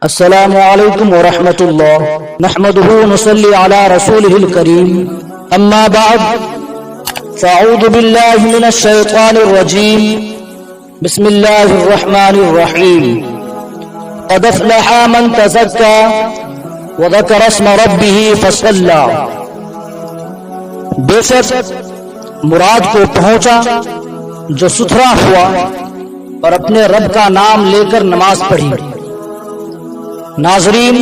السلام علیکم ورحمۃ اللہ نحمده ونصلی علی رسوله الکریم اما بعد فاعوذ باللہ من الشیطان الرجیم بسم اللہ الرحمن الرحیم قد افلح من تزکا وذکر اسم ربه فصلی. بے شک مراد کو پہنچا جو ستھرا ہوا اور اپنے رب کا نام لے کر نماز پڑھی. ناظرین،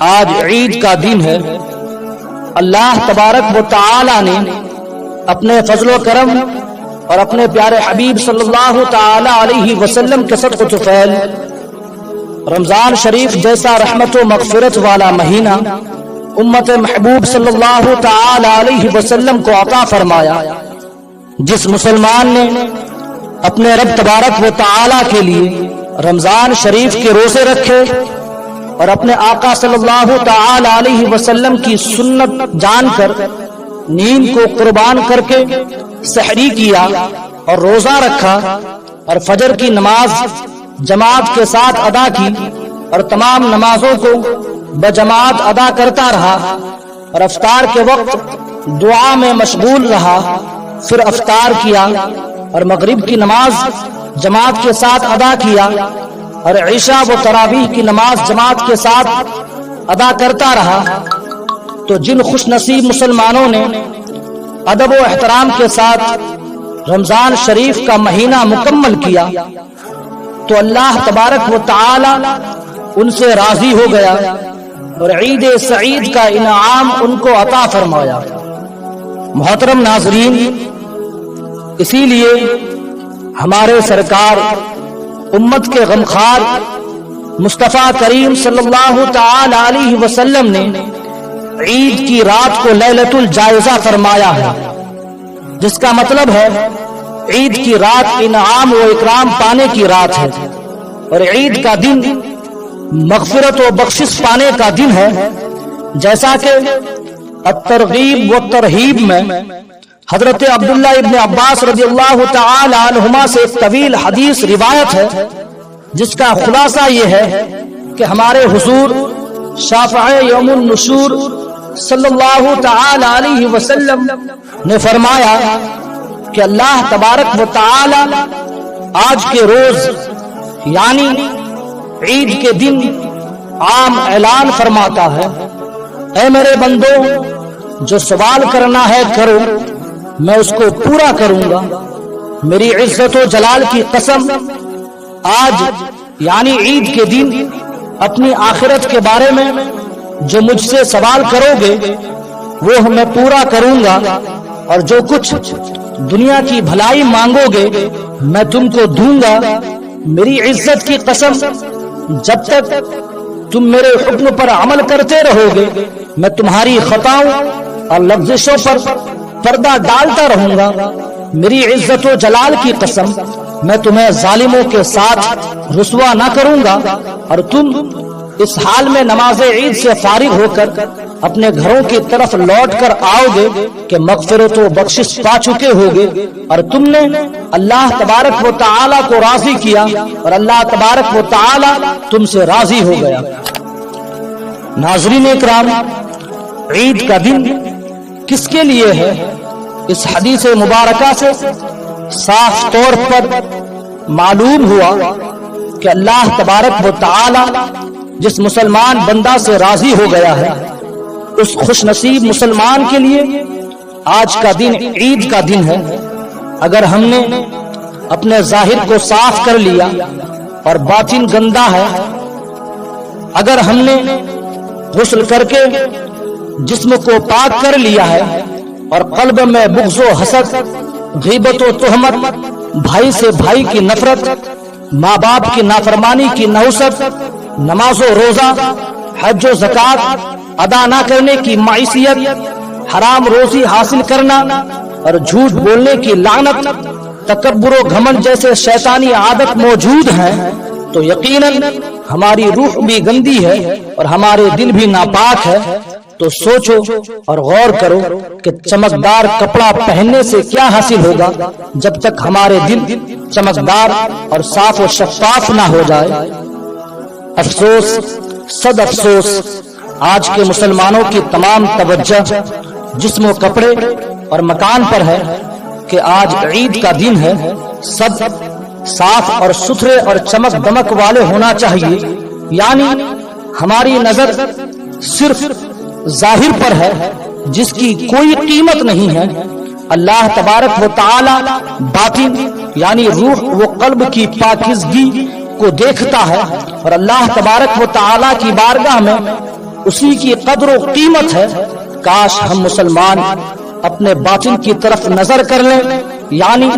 آج عید کا دن ہے. اللہ تبارک و تعالی نے اپنے فضل و کرم اور اپنے پیارے حبیب صلی اللہ تعالی علیہ وسلم کے صدقہ و فضل رمضان شریف جیسا رحمت و مغفرت والا مہینہ امت محبوب صلی اللہ تعالی علیہ وسلم کو عطا فرمایا. جس مسلمان نے اپنے رب تبارک و تعالی کے لیے رمضان شریف کے روزے رکھے اور اپنے آقا صلی اللہ تعالی علیہ وسلم کی سنت جان کر نیند کو قربان کر کے سحری کیا اور روزہ رکھا اور فجر کی نماز جماعت کے ساتھ ادا کی اور تمام نمازوں کو بجماعت ادا کرتا رہا اور افطار کے وقت دعا میں مشغول رہا، پھر افطار کیا اور مغرب کی نماز جماعت کے ساتھ ادا کیا اور عشاء و تراویح کی نماز جماعت کے ساتھ ادا کرتا رہا، تو جن خوش نصیب مسلمانوں نے ادب و احترام کے ساتھ رمضان شریف کا مہینہ مکمل کیا تو اللہ تبارک و تعالی ان سے راضی ہو گیا اور عید سعید کا انعام ان کو عطا فرمایا. محترم ناظرین، اسی لیے ہمارے سرکار امت کے غمخوار مصطفیٰ کریم صلی اللہ تعالی علیہ وسلم نے عید کی رات کو لیلۃ الجائزہ فرمایا ہے، جس کا مطلب ہے عید کی رات انعام و اکرام پانے کی رات ہے اور عید کا دن مغفرت و بخشش پانے کا دن ہے. جیسا کہ الترغیب و ترہیب میں حضرت عبداللہ ابن عباس رضی اللہ تعالی عنہما سے ایک طویل حدیث روایت ہے، جس کا خلاصہ یہ ہے کہ ہمارے حضور شافع یوم النشور صلی اللہ تعالی علیہ وسلم نے فرمایا کہ اللہ تبارک و تعالی آج کے روز یعنی عید کے دن عام اعلان فرماتا ہے، اے میرے بندو، جو سوال کرنا ہے کرو، میں اس کو پورا کروں گا. میری عزت و جلال کی قسم، آج یعنی عید کے دن اپنی آخرت کے بارے میں جو مجھ سے سوال کرو گے وہ میں پورا کروں گا، اور جو کچھ دنیا کی بھلائی مانگو گے میں تم کو دوں گا. میری عزت کی قسم، جب تک تم میرے حکم پر عمل کرتے رہو گے میں تمہاری خطاؤں اور لغزشوں پر پردہ ڈالتا رہوں گا. میری عزت و جلال کی قسم، میں تمہیں ظالموں کے ساتھ رسوا نہ کروں گا، اور تم اس حال میں نماز عید سے فارغ ہو کر اپنے گھروں کی طرف لوٹ کر آؤ گے کہ مغفرت و بخشش پا چکے ہوگے اور تم نے اللہ تبارک و تعالی کو راضی کیا اور اللہ تبارک و تعالی تم سے راضی ہو گیا. ناظرین اکرام، عید کا دن کس کے لیے ہے؟ اس حدیث مبارکہ سے صاف طور پر معلوم ہوا کہ اللہ تبارک و تعالی جس مسلمان بندہ سے راضی ہو گیا ہے اس خوش نصیب مسلمان کے لیے آج کا دن عید کا دن ہے. اگر ہم نے اپنے ظاہر کو صاف کر لیا اور باطن گندا ہے، اگر ہم نے غسل کر کے جسم کو پاک کر لیا ہے اور قلب میں بغض و حسد، غیبت و تہمت، بھائی سے بھائی کی نفرت، ماں باپ کی نافرمانی کی نحوست، نماز و روزہ، حج و زکوٰۃ ادا نہ کرنے کی معصیت، حرام روزی حاصل کرنا اور جھوٹ بولنے کی لعنت، تکبر و گھمنڈ جیسے شیطانی عادت موجود ہیں، تو یقیناً ہماری روح بھی گندی ہے اور ہمارے دل بھی ناپاک ہے. تو سوچو اور غور کرو کہ چمکدار کپڑا پہننے سے کیا حاصل ہوگا جب تک ہمارے دل چمکدار اور صاف و شفاف نہ ہو جائے. افسوس صد افسوس آج کے مسلمانوں کی تمام توجہ جسم و کپڑے اور مکان پر ہے کہ آج عید کا دن ہے، سب صاف اور ستھرے اور چمک دمک والے ہونا چاہیے، یعنی ہماری نظر صرف ظاہر پر ہے جس کی کوئی قیمت نہیں ہے۔ اللہ تبارک و تعالی باطن یعنی روح و قلب کی پاکیزگی کو دیکھتا ہے، اور اللہ تبارک و تعالی کی بارگاہ میں اسی کی قدر و قیمت ہے۔ کاش ہم مسلمان اپنے باطن کی طرف نظر کر لیں، یعنی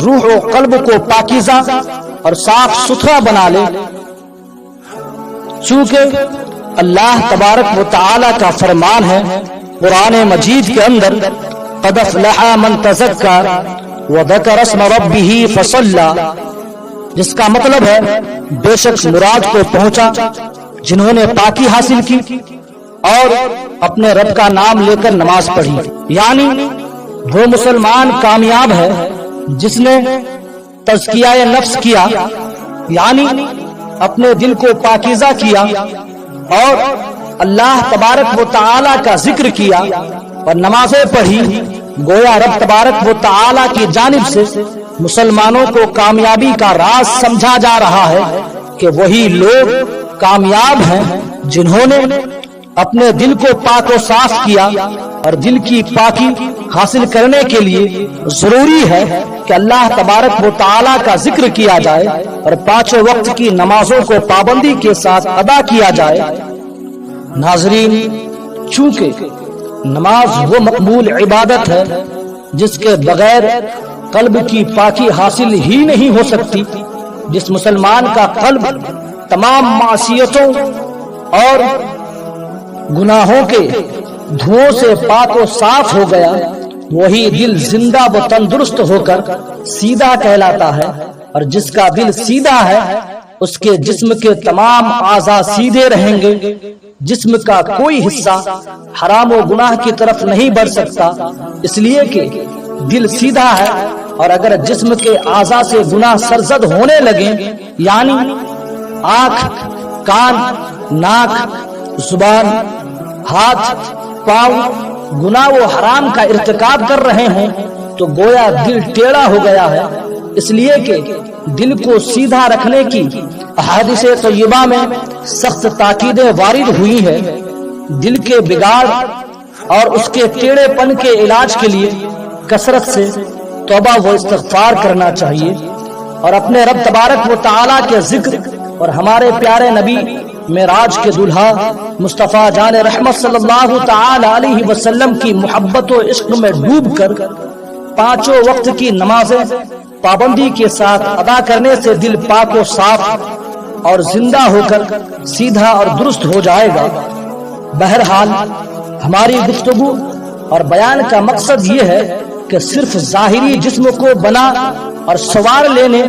روح و قلب کو پاکیزہ اور صاف ستھرا بنا لیں، چونکہ اللہ تبارک و تعالی کا فرمان ہے قرآن مجید کے اندر، قد افلح من تزکا وذکر اسم ربہ فصلی، جس کا مطلب ہے بے شک مراد کو پہنچا جنہوں نے پاکی حاصل کی اور اپنے رب کا نام لے کر نماز پڑھی، یعنی وہ مسلمان کامیاب ہے جس نے تزکیہ نفس کیا، یعنی اپنے دل کو پاکیزہ کیا اور اللہ تبارک و تعالی کا ذکر کیا اور نمازیں پڑھی۔ گویا رب تبارک و تعالی کی جانب سے مسلمانوں کو کامیابی کا راز سمجھا جا رہا ہے کہ وہی لوگ کامیاب ہیں جنہوں نے اپنے دل کو پاک و صاف کیا، اور دل کی پاکی حاصل کرنے کے لیے ضروری ہے کہ اللہ تبارک و تعالی کا ذکر کیا جائے اور پانچوں وقت کی نمازوں کو پابندی کے ساتھ ادا کیا جائے۔ ناظرین، چونکہ نماز وہ مقبول عبادت ہے جس کے بغیر قلب کی پاکی حاصل ہی نہیں ہو سکتی، جس مسلمان کا قلب تمام معصیتوں اور گناہوں کے دھوؤں سے پاک و صاف ہو گیا، وہی دل زندہ و تندرست ہو کر سیدھا کہلاتا ہے، اور جس کا دل سیدھا ہے اس کے جسم کے تمام اعضاء سیدھے رہیں گے، جسم کا کوئی حصہ حرام و گناہ کی طرف نہیں بڑھ سکتا، اس لیے کہ دل سیدھا ہے۔ اور اگر جسم کے اعضاء سے گناہ سرزد ہونے لگیں، یعنی آنکھ، کان، ناک، زبان، ہاتھ، پاؤں گناہ و حرام کا ارتکاب کر رہے ہیں، تو گویا دل ٹیڑھا ہو گیا ہے، اس لیے کہ دل کو سیدھا رکھنے کی احادیث طیبہ میں سخت تاکیدیں وارد ہوئی ہے۔ دل کے بگاڑ اور اس کے ٹیڑھے پن کے علاج کے لیے کثرت سے توبہ و استغفار کرنا چاہیے، اور اپنے رب تبارک و تعالی کے ذکر اور ہمارے پیارے نبی معراج کے دلہا مصطفیٰ جان رحمت صلی اللہ تعالی علیہ وسلم کی محبت و عشق میں ڈوب کر پانچوں وقت کی نمازیں پابندی کے ساتھ ادا کرنے سے دل پاک و صاف اور زندہ ہو کر سیدھا اور درست ہو جائے گا۔ بہرحال ہماری گفتگو اور بیان کا مقصد یہ ہے کہ صرف ظاہری جسم کو بنا اور سنوار لینے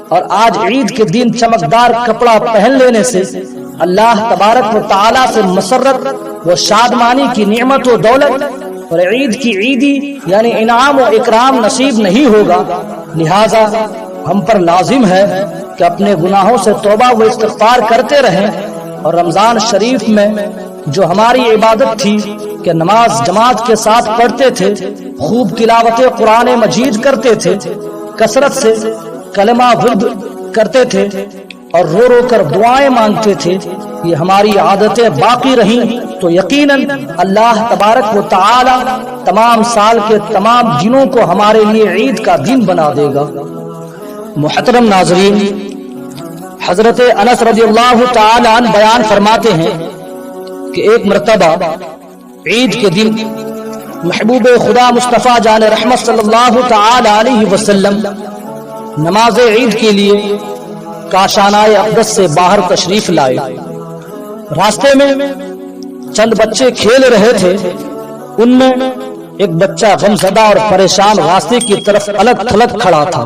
اور آج عید کے دن چمکدار کپڑا پہن لینے سے اللہ تبارک و تعالی سے مسرت و شادمانی کی نعمت و دولت اور عید کی عیدی یعنی انعام و اکرام نصیب نہیں ہوگا۔ لہذا ہم پر لازم ہے کہ اپنے گناہوں سے توبہ و استغفار کرتے رہیں، اور رمضان شریف میں جو ہماری عبادت تھی کہ نماز جماعت کے ساتھ پڑھتے تھے، خوب تلاوت قرآن مجید کرتے تھے، کثرت سے کلمہ ورد کرتے تھے اور رو رو کر دعائیں مانگتے تھے، یہ ہماری عادتیں باقی رہیں تو یقیناً اللہ تبارک و تعالی تمام سال کے تمام دنوں کو ہمارے لیے عید کا دن بنا دے گا۔ محترم ناظرین، حضرت انس رضی اللہ تعالی عنہ بیان فرماتے ہیں کہ ایک مرتبہ عید کے دن محبوب خدا مصطفیٰ جان رحمت صلی اللہ تعالی علیہ وسلم نماز عید کے لیے کاشانہ اقدس سے باہر تشریف لائے۔ راستے میں چند بچے کھیل رہے تھے، ان میں ایک بچہ غمزدہ اور پریشان راستے کی طرف الگ تھلگ کھڑا تھا۔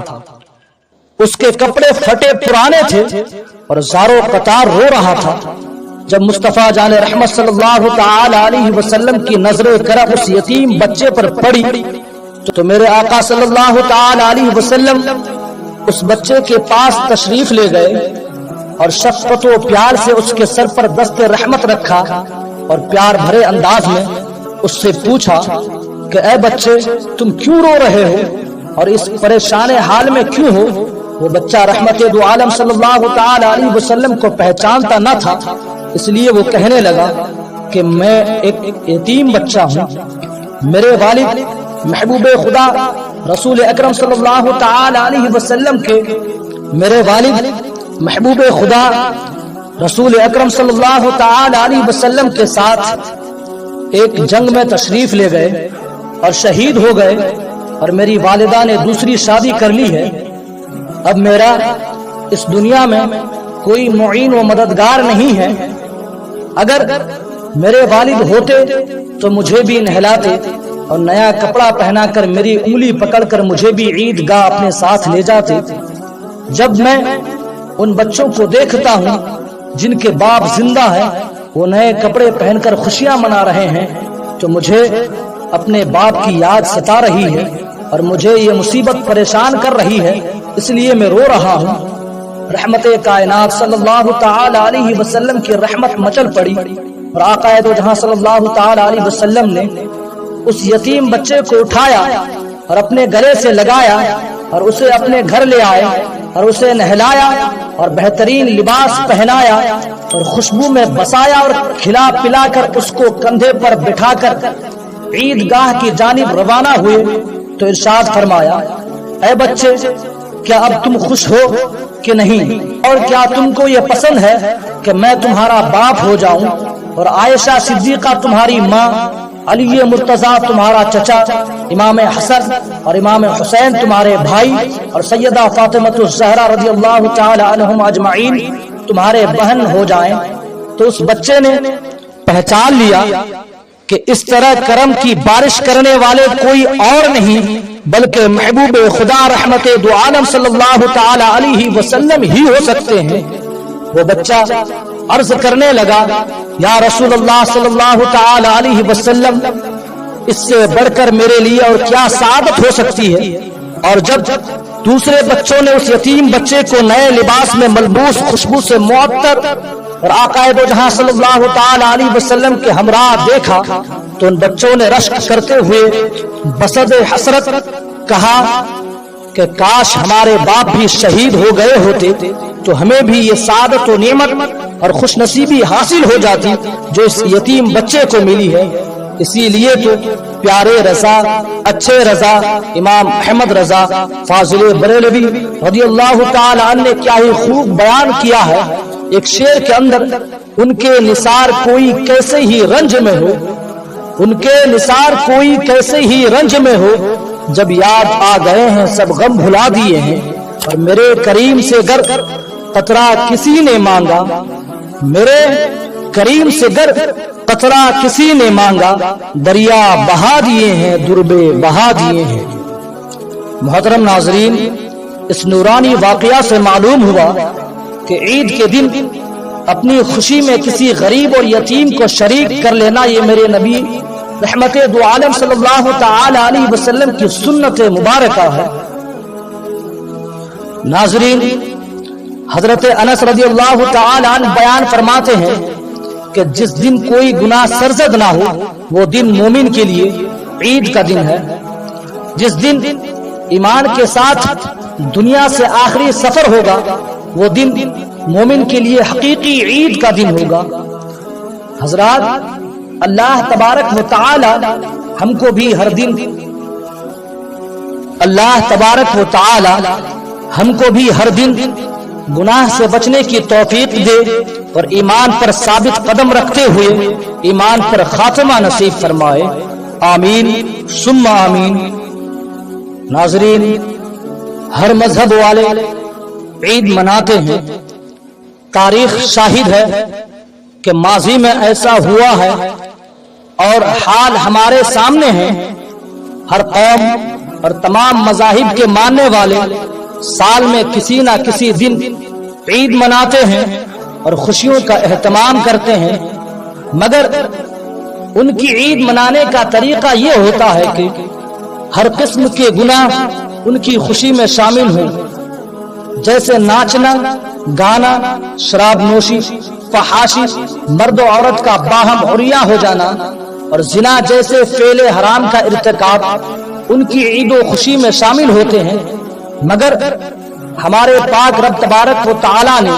اس کے کپڑے پھٹے پرانے تھے اور زاروں قطار رو رہا تھا۔ جب مصطفیٰ جان رحمت صلی اللہ تعالی علیہ وسلم کی نظر کرم اس یتیم بچے پر پڑی تو میرے آقا صلی اللہ تعالی علیہ وسلم اس بچے کے پاس تشریف لے گئے اور شفقت و پیار سے اس کے سر پر دست رحمت رکھا اور پیار بھرے انداز میں اس سے پوچھا کہ اے بچے تم کیوں رو رہے ہو اور اس پریشان حال میں کیوں ہو؟ وہ بچہ رحمت دو عالم صلی اللہ تعالی علیہ وسلم کو پہچانتا نہ تھا، اس لیے وہ کہنے لگا کہ میں ایک یتیم بچہ ہوں، میرے والد محبوب خدا رسول اکرم صلی اللہ تعالی علیہ وسلم کے میرے والد محبوب خدا رسول اکرم صلی اللہ تعالی علیہ وسلم کے ساتھ ایک جنگ میں تشریف لے گئے اور شہید ہو گئے، اور میری والدہ نے دوسری شادی کر لی ہے۔ اب میرا اس دنیا میں کوئی معین و مددگار نہیں ہے، اگر میرے والد ہوتے تو مجھے بھی نہلاتے اور نیا کپڑا پہنا کر میری انگلی پکڑ کر مجھے بھی عید گاہ اپنے ساتھ لے جاتے۔ جب میں ان بچوں کو دیکھتا ہوں جن کے باپ زندہ ہیں، وہ نئے کپڑے پہن کر خوشیاں منا رہے ہیں، تو مجھے اپنے باپ کی یاد ستا رہی ہے اور مجھے یہ مصیبت پریشان کر رہی ہے، اس لیے میں رو رہا ہوں۔ رحمت کائنات صلی اللہ تعالی علیہ وسلم کی رحمت مچل پڑی اور آقا دو جہاں صلی اللہ تعالی علیہ وسلم نے اس یتیم بچے کو اٹھایا اور اپنے گلے سے لگایا اور اسے اپنے گھر لے آئے اور اسے نہلایا اور بہترین لباس پہنایا اور خوشبو میں بسایا اور کھلا پلا کر اس کو کندھے پر بٹھا کر عید گاہ کی جانب روانہ ہوئے تو ارشاد فرمایا، اے بچے کیا اب تم خوش ہو کہ نہیں؟ اور کیا تم کو یہ پسند ہے کہ میں تمہارا باپ ہو جاؤں اور عائشہ صدیقہ تمہاری ماں، علی مرتضیٰ تمہارا چچا، امام حسن اور امام حسین تمہارے بھائی اور سیدہ فاطمہ الزہرا رضی اللہ تعالی عنہم اجمعین تمہارے بہن ہو جائیں؟ تو اس بچے نے پہچان لیا کہ اس طرح کرم کی بارش کرنے والے کوئی اور نہیں بلکہ محبوب خدا رحمت دو عالم صلی اللہ تعالی علیہ وسلم ہی ہو سکتے ہیں۔ وہ بچہ عرض کرنے لگا، یا رسول اللہ صلی اللہ تعالی علیہ وسلم، اس سے بڑھ کر میرے لیے اور کیا سعادت ہو سکتی ہے؟ اور جب دوسرے بچوں نے اس یتیم بچے کو نئے لباس میں ملبوس، خوشبو سے معطر اور آقا دو جہاں صلی اللہ تعالی علیہ وسلم کے ہمراہ دیکھا تو ان بچوں نے رشک کرتے ہوئے بصد حسرت کہا کہ کاش ہمارے باپ بھی شہید ہو گئے ہوتے تو ہمیں بھی یہ سعادت و نعمت اور خوش نصیبی حاصل ہو جاتی جو اس یتیم بچے کو ملی ہے۔ اسی لیے تو پیارے رضا، اچھے رضا، امام احمد رضا فاضل بریلوی رضی اللہ تعالی عنہ نے کیا ہی خوب بیان کیا ہے ایک شعر کے اندر، ان کے نثار کوئی کیسے ہی رنج میں ہو، ان کے نثار کوئی کیسے ہی رنج میں ہو، جب یاد آ گئے ہیں سب غم بھلا دیے ہیں، اور میرے کریم سے گر قطرہ کسی نے مانگا، میرے کریم سے گر قطرہ کسی نے مانگا، دریا بہا دیے ہیں دربے بہا دیے ہیں۔ محترم ناظرین، اس نورانی واقعہ سے معلوم ہوا کہ عید کے دن اپنی خوشی میں کسی غریب اور یتیم کو شریک کر لینا یہ میرے نبی رحمت دو عالم صلی اللہ تعالی علیہ وسلم کی سنت مبارکہ ہے۔ ناظرین، حضرت انس رضی اللہ تعالی عنہ بیان فرماتے ہیں کہ جس دن کوئی گناہ سرزد نہ ہو وہ دن مومن کے لیے عید کا دن ہے۔ جس دن ایمان کے ساتھ دنیا سے آخری سفر ہوگا وہ دن مومن کے لیے حقیقی عید کا دن ہوگا۔ حضرات، اللہ تبارک و تعالی ہم کو بھی ہر دن گناہ سے بچنے کی توفیق دے اور ایمان پر ثابت قدم رکھتے ہوئے ایمان پر خاتمہ نصیب فرمائے، آمین ثم آمین۔ ناظرین، ہر مذہب والے عید مناتے ہیں۔ تاریخ شاہد ہے کہ ماضی میں ایسا ہوا ہے اور حال ہمارے سامنے ہے۔ ہر قوم اور تمام مذاہب کے ماننے والے سال میں کسی نہ کسی دن عید مناتے ہیں اور خوشیوں کا اہتمام کرتے ہیں، مگر ان کی عید منانے کا طریقہ یہ ہوتا ہے کہ ہر قسم کے گناہ ان کی خوشی میں شامل ہوں، جیسے ناچنا، گانا، شراب نوشی، فحاشی، مرد و عورت کا باہم عریاں ہو جانا اور زنا جیسے فعل حرام کا ارتکاب ان کی عید و خوشی میں شامل ہوتے ہیں، مگر ہمارے پاک رب تبارک و تعالی نے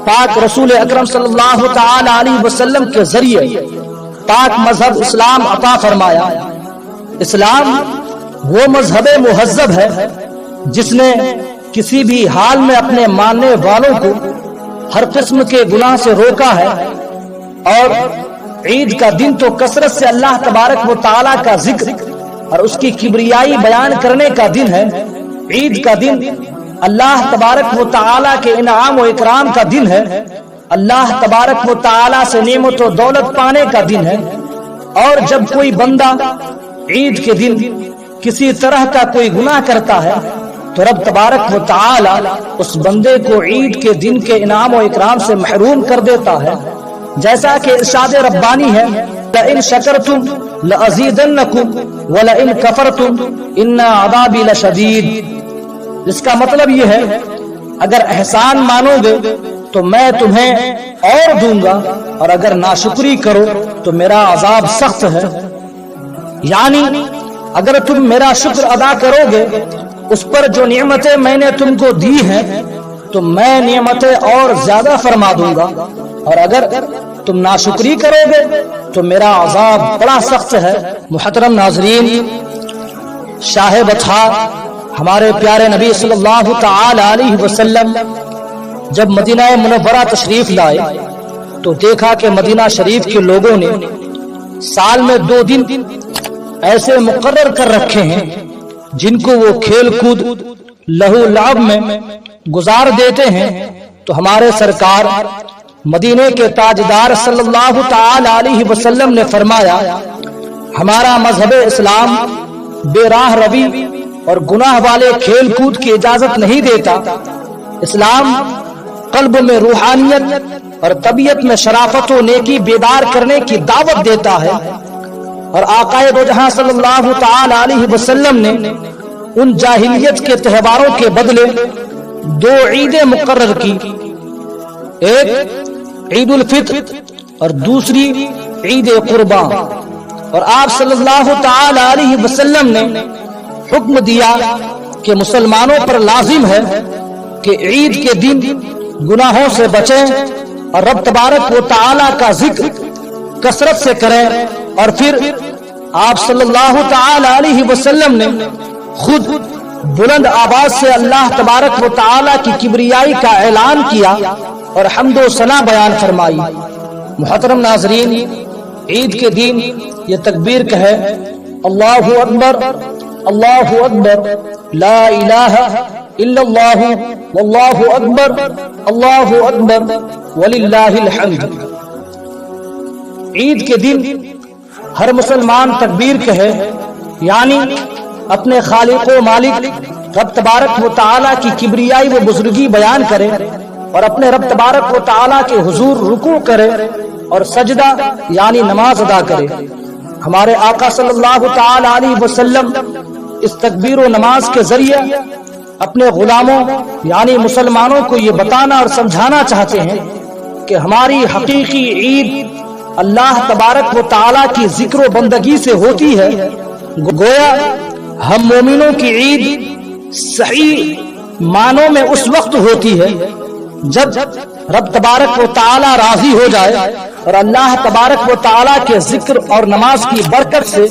پاک رسول اکرم صلی اللہ تعالی علیہ وسلم کے ذریعے پاک مذہب اسلام عطا فرمایا۔ اسلام وہ مذہب مہذب ہے جس نے کسی بھی حال میں اپنے ماننے والوں کو ہر قسم کے گناہ سے روکا ہے، اور عید کا دن تو کثرت سے اللہ تبارک و تعالی کا ذکر اور اس کی کبریائی بیان کرنے کا دن ہے۔ عید کا دن اللہ تبارک و تعالی کے انعام و اکرام کا دن ہے، اللہ تبارک و تعالی سے نعمت و دولت پانے کا دن ہے، اور جب کوئی بندہ عید کے دن کسی طرح کا کوئی گناہ کرتا ہے تو رب تبارک و تعالی اس بندے کو عید کے دن کے انعام و اکرام سے محروم کر دیتا ہے، جیسا کہ ارشاد ربانی ہے لَإِن شَكَرْتُمْ لَأَزِيدَنَّكُمْ وَلَإِن كَفَرْتُمْ إِنَّ عَذَابِي لَشَدِيدٌ۔ اس کا مطلب یہ ہے اگر احسان مانو گے تو میں تمہیں اور دوں گا، اور اگر ناشکری کرو تو میرا عذاب سخت ہے۔ یعنی اگر تم میرا شکر ادا کرو گے اس پر جو نعمتیں میں نے تم کو دی ہیں تو میں نعمتیں اور زیادہ فرما دوں گا، اور اگر تم ناشکری کرو گے تو میرا عذاب بڑا سخت ہے۔ محترم ناظرین، شاہ بطحا ہمارے پیارے نبی صلی اللہ تعالی علیہ وسلم جب مدینہ منورہ تشریف لائے تو دیکھا کہ مدینہ شریف کے لوگوں نے سال میں 2 دن ایسے مقرر کر رکھے ہیں جن کو وہ کھیل کود لہو لعب میں گزار دیتے ہیں، تو ہمارے سرکار مدینے کے تاجدار صلی اللہ تعالی علیہ وسلم نے فرمایا ہمارا مذہب اسلام بے راہ روی اور گناہ والے کھیل کود کی اجازت نہیں دیتا۔ اسلام قلب میں روحانیت اور طبیعت میں شرافت و نیکی بیدار کرنے کی دعوت دیتا ہے، اور آقا دو جہاں صلی اللہ تعالی علیہ وسلم نے ان جاہلیت کے تہواروں کے بدلے 2 عیدیں مقرر کی، ایک عید الفطر اور دوسری عید قربان، اور آپ صلی اللہ تعالی علیہ وسلم نے حکم دیا کہ مسلمانوں پر لازم ہے کہ عید کے دن گناہوں سے بچیں اور رب تبارک و تعالی کا ذکر کثرت سے کریں، اور پھر آپ صلی اللہ تعالی علیہ وسلم نے خود بلند آواز سے اللہ تبارک و تعالی کی کبریائی کا اعلان کیا اور حمد و ثنا بیان فرمائی۔ محترم ناظرین، عید کے دن یہ تکبیر کہے اللہ اکبر اللہ اکبر لا الہ الا اللہ واللہ اکبر اللہ اکبر وللہ الحمد۔ عید کے دن ہر مسلمان تکبیر کہے، یعنی اپنے خالق و مالک رب تبارک و تعالی کی کبریائی و بزرگی بیان کرے، اور اپنے رب تبارک و تعالی کے حضور رکوع کرے اور سجدہ یعنی نماز ادا کرے۔ ہمارے آقا صلی اللہ تعالی علیہ وسلم اس تکبیر و نماز کے ذریعے اپنے غلاموں یعنی مسلمانوں کو یہ بتانا اور سمجھانا چاہتے ہیں کہ ہماری حقیقی عید اللہ تبارک و تعالی کی ذکر و بندگی سے ہوتی ہے۔ گویا ہم مومنوں کی عید صحیح معنوں میں اس وقت ہوتی ہے جب رب تبارک و تعالی راضی ہو جائے اور اللہ تبارک و تعالی کے ذکر اور نماز کی برکت سے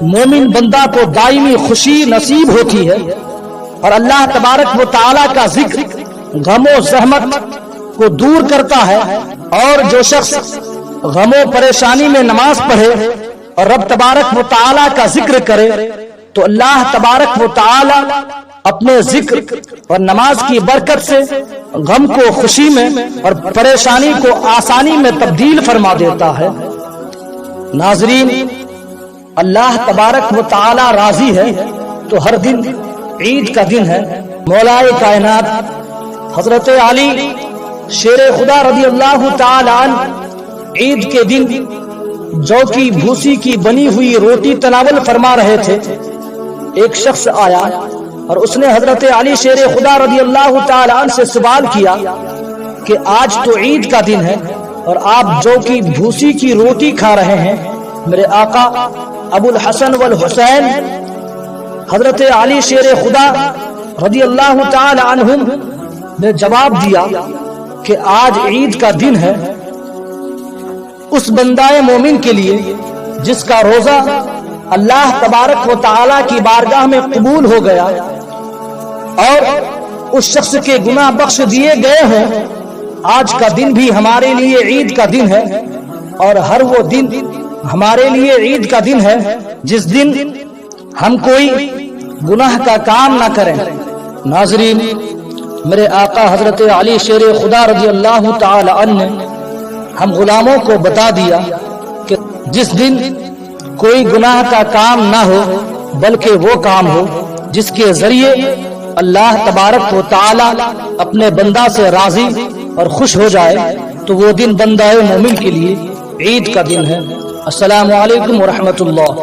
مومن بندہ کو دائمی خوشی نصیب ہوتی ہے، اور اللہ تبارک و تعالی کا ذکر غم و زحمت کو دور کرتا ہے، اور جو شخص غم و پریشانی میں نماز پڑھے اور رب تبارک و تعالی کا ذکر کرے تو اللہ تبارک و تعالی اپنے ذکر اور نماز کی برکت سے غم کو خوشی میں اور پریشانی کو آسانی میں تبدیل فرما دیتا ہے۔ ناظرین، اللہ تبارک و تعالی راضی ہے تو ہر دن عید کا دن ہے۔ مولائے کائنات حضرت علی شیر خدا رضی اللہ تعالی عنہ عید کے دن جو کی بھوسی کی بنی ہوئی روٹی تناول فرما رہے تھے۔ ایک شخص آیا اور اس نے حضرت علی شیر خدا رضی اللہ تعالی عنہ سے سوال کیا کہ آج تو عید کا دن ہے اور آپ جو کی بھوسی کی روٹی کھا رہے ہیں. میرے آقا ابو الحسن والحسین حضرت علی شیر خدا رضی اللہ تعالی عنہم نے جواب دیا کہ آج عید کا دن ہے اس بندہ مومن کے لیے جس کا روزہ اللہ تبارک و تعالی کی بارگاہ میں قبول ہو گیا اور اس شخص کے گناہ بخش دیے گئے ہیں. آج کا دن بھی ہمارے لیے عید کا دن ہے اور ہر وہ دن ہمارے لیے عید کا دن ہے جس دن ہم کوئی گناہ کا کام نہ کریں. ناظرین، میرے آقا حضرت علی شیر خدا رضی اللہ تعالی عنہ نے ہم غلاموں کو بتا دیا کہ جس دن کوئی گناہ کا کام نہ ہو بلکہ وہ کام ہو جس کے ذریعے اللہ تبارک و تعالی اپنے بندہ سے راضی اور خوش ہو جائے تو وہ دن بندہ مومن کے لیے عید کا دن ہے. السلام علیکم ورحمۃ اللہ.